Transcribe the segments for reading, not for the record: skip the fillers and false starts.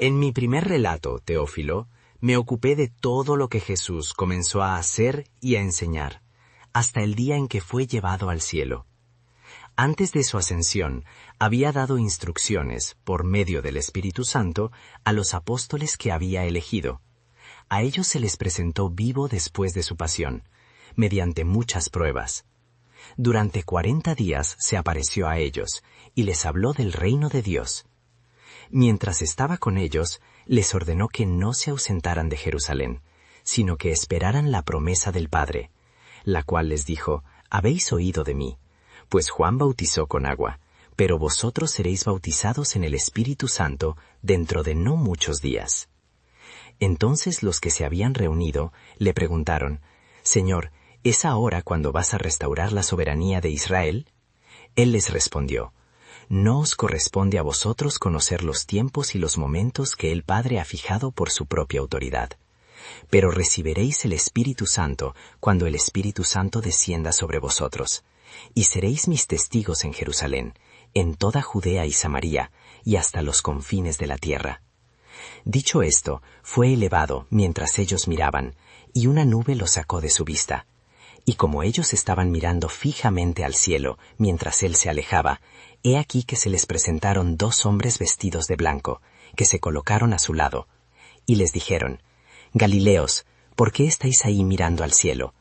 En mi primer relato, Teófilo, me ocupé de todo lo que Jesús comenzó a hacer y a enseñar, hasta el día en que fue llevado al cielo. Antes de su ascensión, había dado instrucciones, por medio del Espíritu Santo, a los apóstoles que había elegido. A ellos se les presentó vivo después de su pasión, mediante muchas pruebas. Durante 40 días se apareció a ellos, y les habló del reino de Dios. Mientras estaba con ellos, les ordenó que no se ausentaran de Jerusalén, sino que esperaran la promesa del Padre, la cual les dijo: «Habéis oído de mí, pues Juan bautizó con agua, pero vosotros seréis bautizados en el Espíritu Santo dentro de no muchos días». Entonces los que se habían reunido le preguntaron: «Señor, ¿es ahora cuando vas a restaurar la soberanía de Israel?» Él les respondió: «No os corresponde a vosotros conocer los tiempos y los momentos que el Padre ha fijado por su propia autoridad. Pero recibiréis el Espíritu Santo cuando el Espíritu Santo descienda sobre vosotros, y seréis mis testigos en Jerusalén, en toda Judea y Samaria, y hasta los confines de la tierra». Dicho esto, fue elevado mientras ellos miraban, y una nube lo sacó de su vista. Y como ellos estaban mirando fijamente al cielo mientras él se alejaba, he aquí que se les presentaron 2 hombres vestidos de blanco, que se colocaron a su lado, y les dijeron: «Galileos, ¿por qué estáis ahí mirando al cielo?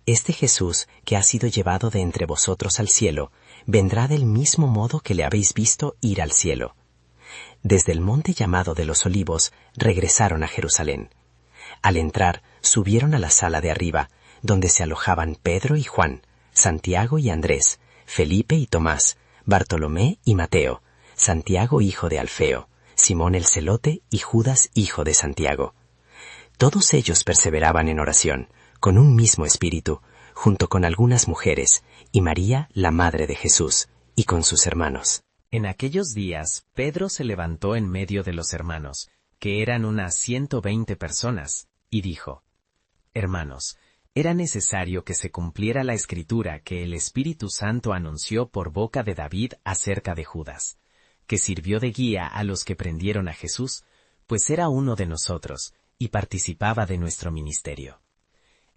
Este Jesús, que ha sido llevado de entre vosotros al cielo, vendrá del mismo modo que le habéis visto ir al cielo». Desde el monte llamado de los Olivos regresaron a Jerusalén. Al entrar, subieron a la sala de arriba, donde se alojaban Pedro y Juan, Santiago y Andrés, Felipe y Tomás, Bartolomé y Mateo, Santiago hijo de Alfeo, Simón el celote y Judas hijo de Santiago. Todos ellos perseveraban en oración, con un mismo espíritu, junto con algunas mujeres, y María, la madre de Jesús, y con sus hermanos. En aquellos días, Pedro se levantó en medio de los hermanos, que eran unas 120 personas, y dijo: «Hermanos, era necesario que se cumpliera la escritura que el Espíritu Santo anunció por boca de David acerca de Judas, que sirvió de guía a los que prendieron a Jesús, pues era uno de nosotros, y participaba de nuestro ministerio.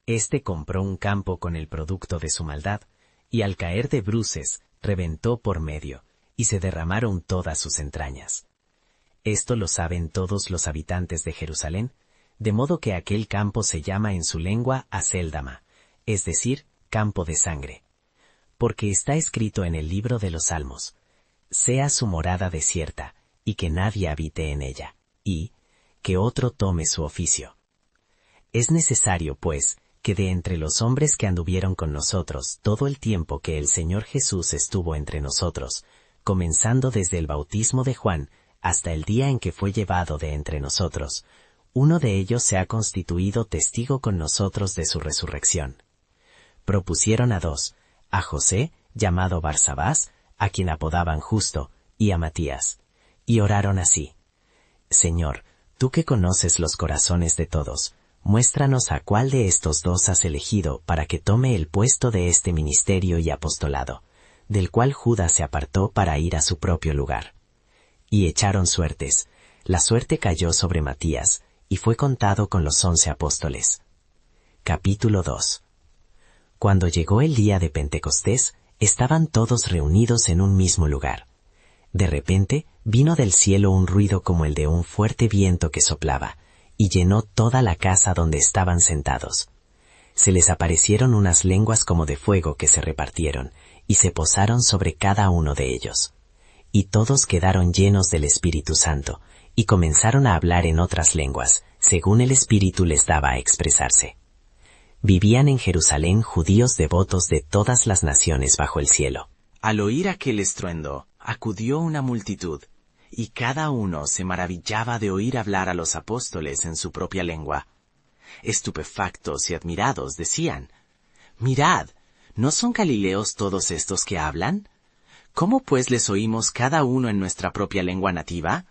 Este compró un campo con el producto de su maldad, y al caer de bruces, reventó por medio, y se derramaron todas sus entrañas. Esto lo saben todos los habitantes de Jerusalén, de modo que aquel campo se llama en su lengua Acéldama, es decir, campo de sangre. Porque está escrito en el libro de los Salmos: «Sea su morada desierta, y que nadie habite en ella, y que otro tome su oficio». Es necesario, pues, que de entre los hombres que anduvieron con nosotros todo el tiempo que el Señor Jesús estuvo entre nosotros, comenzando desde el bautismo de Juan hasta el día en que fue llevado de entre nosotros, uno de ellos se ha constituido testigo con nosotros de su resurrección. Propusieron a 2, a José, llamado Barsabás, a quien apodaban Justo, y a Matías, y oraron así: «Señor, tú que conoces los corazones de todos, muéstranos a cuál de estos 2 has elegido para que tome el puesto de este ministerio y apostolado, del cual Judas se apartó para ir a su propio lugar». Y echaron suertes. La suerte cayó sobre Matías, y fue contado con los 11 apóstoles. Capítulo 2. Cuando llegó el día de Pentecostés, estaban todos reunidos en un mismo lugar. De repente, vino del cielo un ruido como el de un fuerte viento que soplaba, y llenó toda la casa donde estaban sentados. Se les aparecieron unas lenguas como de fuego que se repartieron, y se posaron sobre cada uno de ellos. Y todos quedaron llenos del Espíritu Santo, y comenzaron a hablar en otras lenguas, según el Espíritu les daba a expresarse. Vivían en Jerusalén judíos devotos de todas las naciones bajo el cielo. Al oír aquel estruendo, acudió una multitud, y cada uno se maravillaba de oír hablar a los apóstoles en su propia lengua. Estupefactos y admirados decían: «Mirad, ¿no son galileos todos estos que hablan? ¿Cómo pues les oímos cada uno en nuestra propia lengua nativa?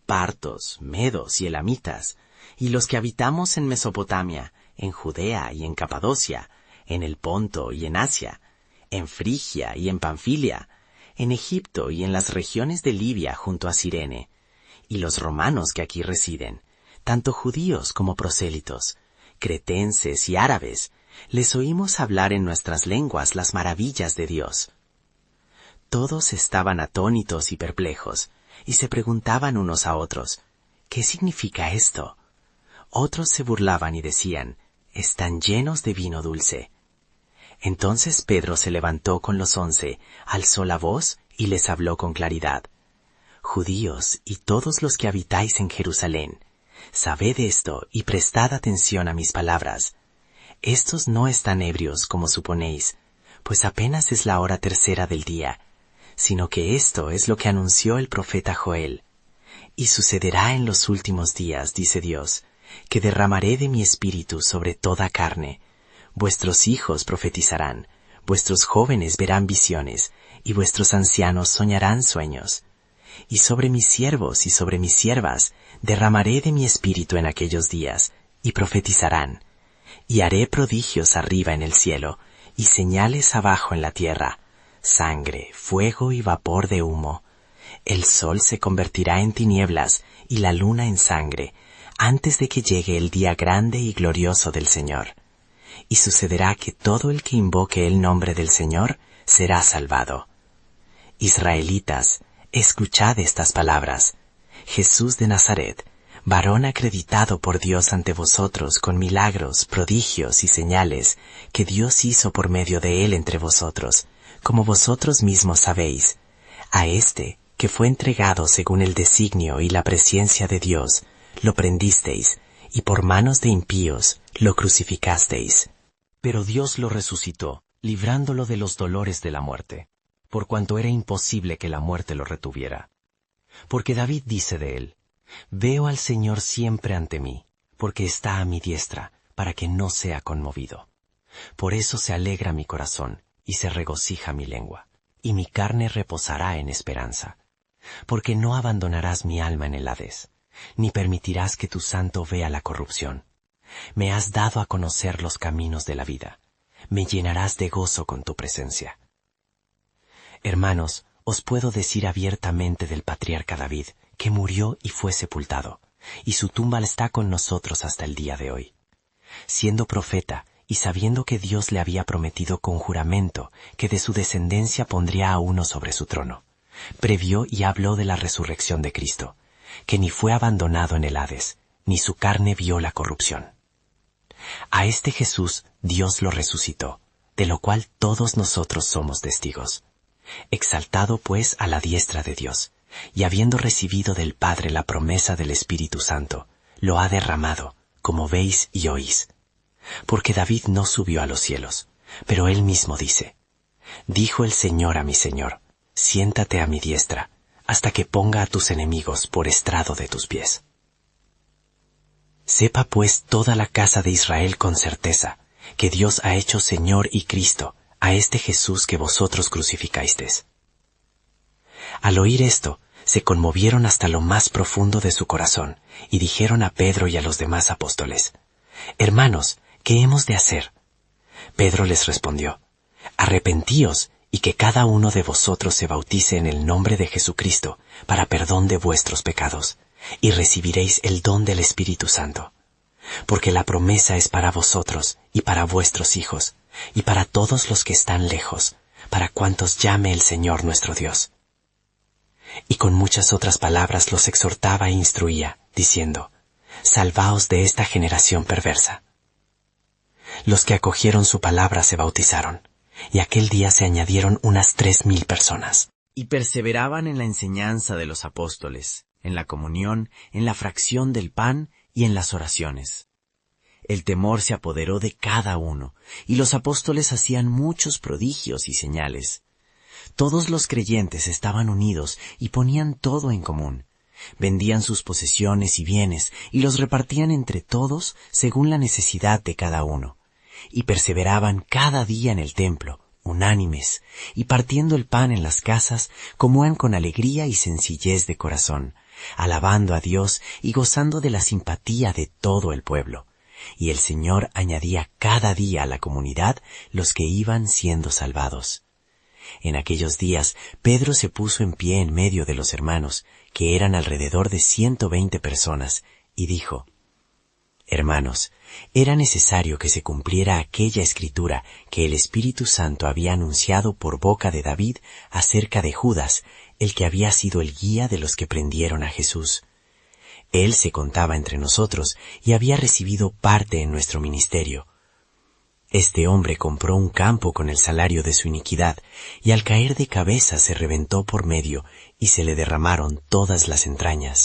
Partos, medos y elamitas, y los que habitamos en Mesopotamia, en Judea y en Capadocia, en el Ponto y en Asia, en Frigia y en Panfilia, en Egipto y en las regiones de Libia junto a Cirene, y los romanos que aquí residen, tanto judíos como prosélitos, cretenses y árabes, les oímos hablar en nuestras lenguas las maravillas de Dios. Todos estaban atónitos y perplejos, y se preguntaban unos a otros, ¿qué significa esto? Otros se burlaban y decían, están llenos de vino dulce. Entonces Pedro se levantó con los 11, alzó la voz y les habló con claridad. Judíos y todos los que habitáis en Jerusalén, sabed esto y prestad atención a mis palabras. Estos no están ebrios como suponéis, pues apenas es la hora tercera del día, sino que esto es lo que anunció el profeta Joel. Y sucederá en los últimos días, dice Dios, que derramaré de mi espíritu sobre toda carne. Vuestros hijos profetizarán, vuestros jóvenes verán visiones, y vuestros ancianos soñarán sueños. Y sobre mis siervos y sobre mis siervas derramaré de mi espíritu en aquellos días, y profetizarán. Y haré prodigios arriba en el cielo, y señales abajo en la tierra, sangre, fuego y vapor de humo. El sol se convertirá en tinieblas, y la luna en sangre, antes de que llegue el día grande y glorioso del Señor. Y sucederá que todo el que invoque el nombre del Señor será salvado. Israelitas, escuchad estas palabras. Jesús de Nazaret, varón acreditado por Dios ante vosotros con milagros, prodigios y señales que Dios hizo por medio de él entre vosotros, como vosotros mismos sabéis, a éste, que fue entregado según el designio y la presciencia de Dios, lo prendisteis, y por manos de impíos lo crucificasteis. Pero Dios lo resucitó, librándolo de los dolores de la muerte, por cuanto era imposible que la muerte lo retuviera. Porque David dice de él, veo al Señor siempre ante mí, porque está a mi diestra, para que no sea conmovido. Por eso se alegra mi corazón, y se regocija mi lengua, y mi carne reposará en esperanza. Porque no abandonarás mi alma en el Hades, ni permitirás que tu santo vea la corrupción. Me has dado a conocer los caminos de la vida, me llenarás de gozo con tu presencia. Hermanos, os puedo decir abiertamente del patriarca David, que murió y fue sepultado, y su tumba está con nosotros hasta el día de hoy. Siendo profeta, y sabiendo que Dios le había prometido con juramento que de su descendencia pondría a uno sobre su trono, previó y habló de la resurrección de Cristo, que ni fue abandonado en el Hades, ni su carne vio la corrupción. A este Jesús Dios lo resucitó, de lo cual todos nosotros somos testigos. Exaltado pues a la diestra de Dios, y habiendo recibido del Padre la promesa del Espíritu Santo, lo ha derramado, como veis y oís. Porque David no subió a los cielos, pero él mismo dice, dijo el Señor a mi Señor, siéntate a mi diestra, hasta que ponga a tus enemigos por estrado de tus pies. Sepa pues toda la casa de Israel con certeza, que Dios ha hecho Señor y Cristo a este Jesús que vosotros crucificasteis. Al oír esto, se conmovieron hasta lo más profundo de su corazón, y dijeron a Pedro y a los demás apóstoles, Hermanos, ¿qué hemos de hacer? Pedro les respondió, Arrepentíos, y que cada uno de vosotros se bautice en el nombre de Jesucristo, para perdón de vuestros pecados, y recibiréis el don del Espíritu Santo. Porque la promesa es para vosotros, y para vuestros hijos, y para todos los que están lejos, para cuantos llame el Señor nuestro Dios. Y con muchas otras palabras los exhortaba e instruía, diciendo, Salvaos de esta generación perversa. Los que acogieron su palabra se bautizaron, y aquel día se añadieron unas 3,000 personas. Y perseveraban en la enseñanza de los apóstoles, en la comunión, en la fracción del pan y en las oraciones. El temor se apoderó de cada uno, y los apóstoles hacían muchos prodigios y señales. Todos los creyentes estaban unidos y ponían todo en común. Vendían sus posesiones y bienes y los repartían entre todos según la necesidad de cada uno. Y perseveraban cada día en el templo, unánimes, y partiendo el pan en las casas, comían con alegría y sencillez de corazón, alabando a Dios y gozando de la simpatía de todo el pueblo. Y el Señor añadía cada día a la comunidad los que iban siendo salvados. En aquellos días Pedro se puso en pie en medio de los hermanos, que eran alrededor de 120 personas, y dijo: Hermanos, era necesario que se cumpliera aquella escritura que el Espíritu Santo había anunciado por boca de David acerca de Judas, el que había sido el guía de los que prendieron a Jesús. Él se contaba entre nosotros y había recibido parte en nuestro ministerio. Este hombre compró un campo con el salario de su iniquidad, y al caer de cabeza se reventó por medio, y se le derramaron todas las entrañas.